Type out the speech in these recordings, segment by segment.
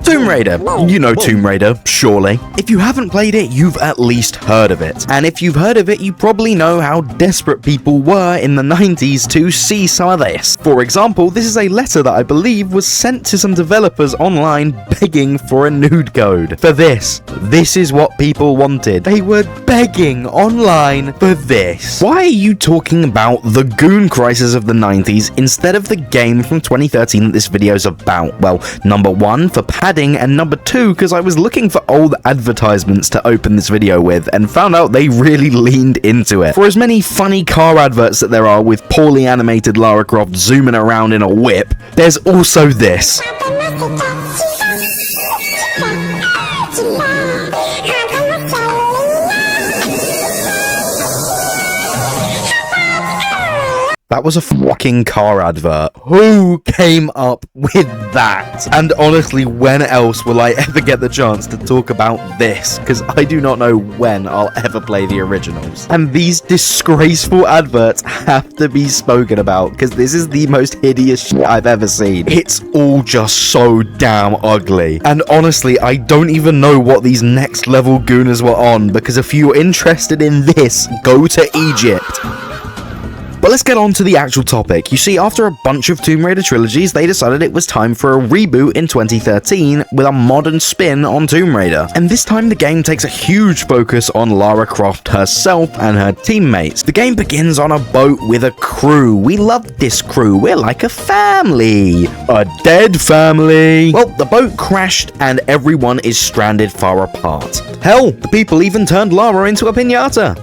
Tomb Raider. You know Tomb Raider, surely. If you haven't played it, you've at least heard of it. And if you've heard of it, you probably know how desperate people were in the 90s to see some of this. For example, this is a letter that I believe was sent to some developers online begging for a nude code. For this. This is what people wanted. They were begging online for this. Why are you talking about the goon crisis of the 90s instead of the game from 2013 that this video is about? Well, number one, for padding, and number two, because I was looking for old advertisements to open this video with and found out they really leaned into it. For as many funny car adverts that there are with poorly animated Lara Croft zooming around in a whip, there's also this. That was a fucking car advert. Who came up with that? And honestly, when else will I ever get the chance to talk about this? Because I do not know when I'll ever play the originals. And these disgraceful adverts have to be spoken about, because this is the most hideous shit I've ever seen. It's all just so damn ugly. And honestly, I don't even know what these next level gooners were on, because if you're interested in this, go to Egypt. But let's get on to the actual topic. You see, after a bunch of Tomb Raider trilogies, they decided it was time for a reboot in 2013 with a modern spin on Tomb Raider. And this time the game takes a huge focus on Lara Croft herself and her teammates. The game begins on a boat with a crew. We love this crew. We're like a family. A dead family. Well, the boat crashed and everyone is stranded far apart. Hell, the people even turned Lara into a piñata.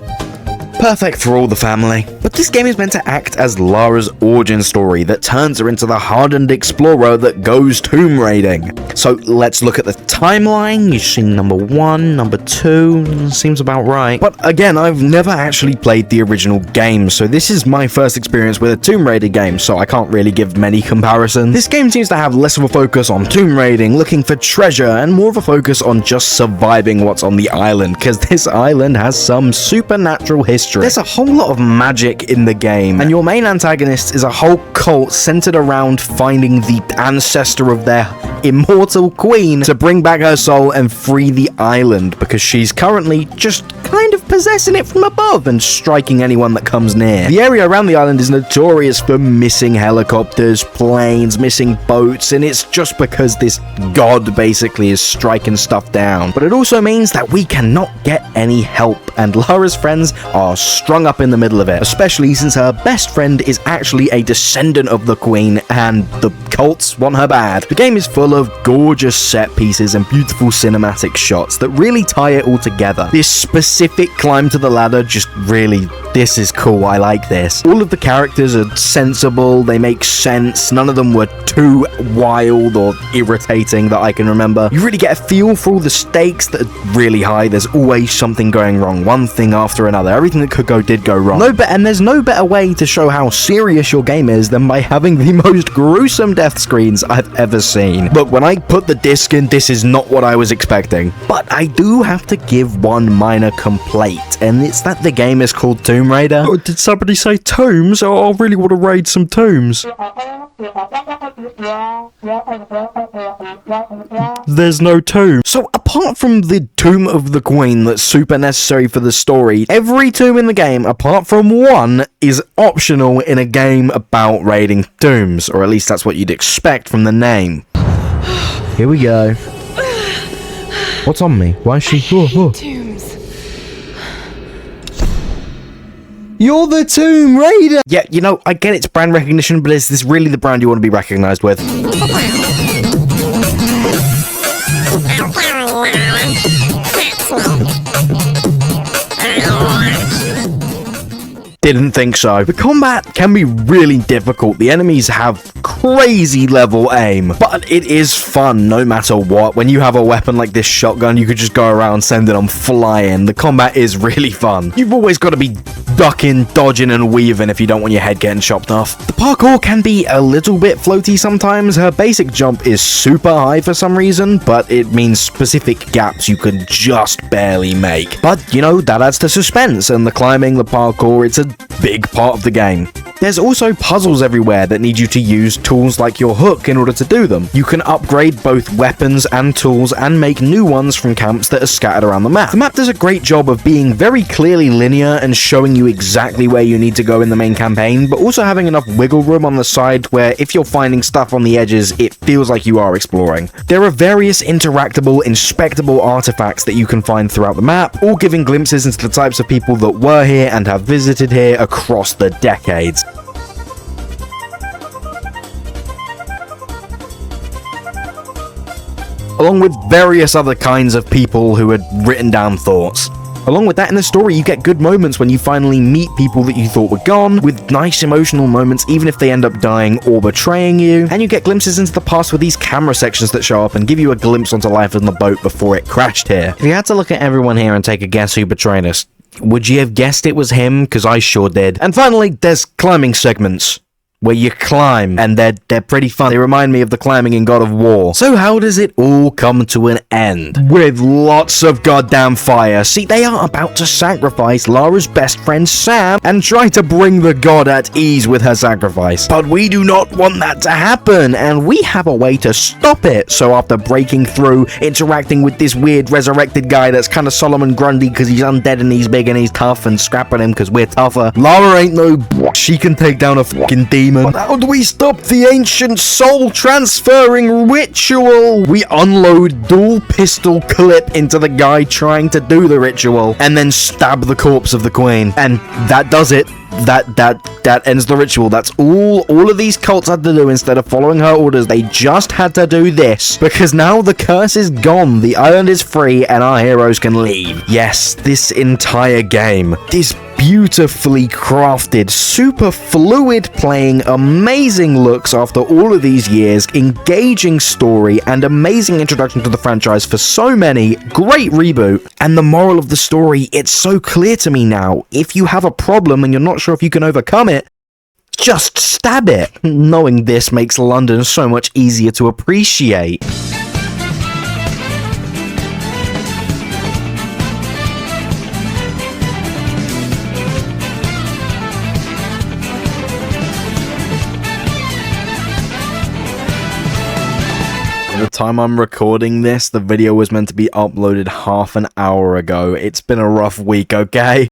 Perfect for all the family. But this game is meant to act as Lara's origin story that turns her into the hardened explorer that goes tomb raiding. So let's look at the timeline. You see number 1, number 2, seems about right. But again, I've never actually played the original game, so this is my first experience with a Tomb Raider game, so I can't really give many comparisons. This game seems to have less of a focus on tomb raiding, looking for treasure, and more of a focus on just surviving what's on the island, because this island has some supernatural history. There's a whole lot of magic in the game, and your main antagonist is a whole cult centered around finding the ancestor of their immortal queen to bring back her soul and free the island, because she's currently just kind of possessing it from above and striking anyone that comes near. The area around the island is notorious for missing helicopters, planes, missing boats, and it's just because this god basically is striking stuff down. But it also means that we cannot get any help, and Lara's friends are strung up in the middle of it, especially since her best friend is actually a descendant of the queen and the cults want her bad. The game is full of gorgeous set pieces and beautiful cinematic shots that really tie it all together. This specific climb to the ladder just really, this is cool. I like this. All of the characters are sensible, they make sense, none of them were too wild or irritating that I can remember. You really get a feel for all the stakes that are really high. There's always something going wrong, one thing after another. Everything that could go did go wrong. And there's no better way to show how serious your game is than by having the most gruesome death screens I've ever seen. Look, when I put the disc in, this is not what I was expecting. But I do have to give one minor complaint, and it's that the game is called Tomb Raider. Oh, did somebody say tombs? Oh, I really want to raid some tombs. There's no tomb. So apart from the Tomb of the Queen that's super necessary for the story, every tomb in the game, apart from one, is optional in a game about raiding tombs, or at least that's what you'd expect from the name. Here we go. What's on me? Why is she... Tombs. You're the Tomb Raider! Yeah, you know, I get it's brand recognition, but is this really the brand you want to be recognized with? Didn't think so. The combat can be really difficult. The enemies have crazy level aim, but it is fun no matter what. When you have a weapon like this shotgun, you could just go around sending them flying. The combat is really fun. You've always got to be ducking, dodging, and weaving if you don't want your head getting chopped off. The parkour can be a little bit floaty sometimes. Her basic jump is super high for some reason, but it means specific gaps you can just barely make. But, you know, that adds to suspense, and the climbing, the parkour, it's a big part of the game. There's also puzzles everywhere that need you to use tools like your hook in order to do them. You can upgrade both weapons and tools and make new ones from camps that are scattered around the map. The map does a great job of being very clearly linear and showing you exactly where you need to go in the main campaign, but also having enough wiggle room on the side where if you're finding stuff on the edges, it feels like you are exploring. There are various interactable, inspectable artifacts that you can find throughout the map, all giving glimpses into the types of people that were here and have visited here across the decades. Along with various other kinds of people who had written down thoughts. Along with that, in the story, you get good moments when you finally meet people that you thought were gone, with nice emotional moments even if they end up dying or betraying you, and you get glimpses into the past with these camera sections that show up and give you a glimpse onto life on the boat before it crashed here. If you had to look at everyone here and take a guess who betrayed us, would you have guessed it was him? Because I sure did. And finally, there's climbing segments where you climb, and they're pretty fun. They remind me of the climbing in God of War. So how does it all come to an end? With lots of goddamn fire. See, they are about to sacrifice Lara's best friend Sam and try to bring the god at ease with her sacrifice. But we do not want that to happen, and we have a way to stop it. So after breaking through, interacting with this weird resurrected guy that's kind of Solomon Grundy because he's undead and he's big and he's tough, and scrapping him because we're tougher, Lara ain't no she can take down a fucking demon. But how do we stop the ancient soul transferring ritual? We unload dual pistol clip into the guy trying to do the ritual and then stab the corpse of the queen. And that does it. That ends the ritual. That's all of these cults had to do instead of following her orders. They just had to do this because now the curse is gone, the island is free, and our heroes can leave. Yes, this entire game, this beautifully crafted, super fluid playing, amazing looks after all of these years, engaging story, and amazing introduction to the franchise for so many, great reboot. And the moral of the story, it's so clear to me now. If you have a problem and you're not sure if you can overcome it, just stab it. Knowing this makes London so much easier to appreciate. At the time I'm recording this, the video was meant to be uploaded half an hour ago. It's been a rough week, okay?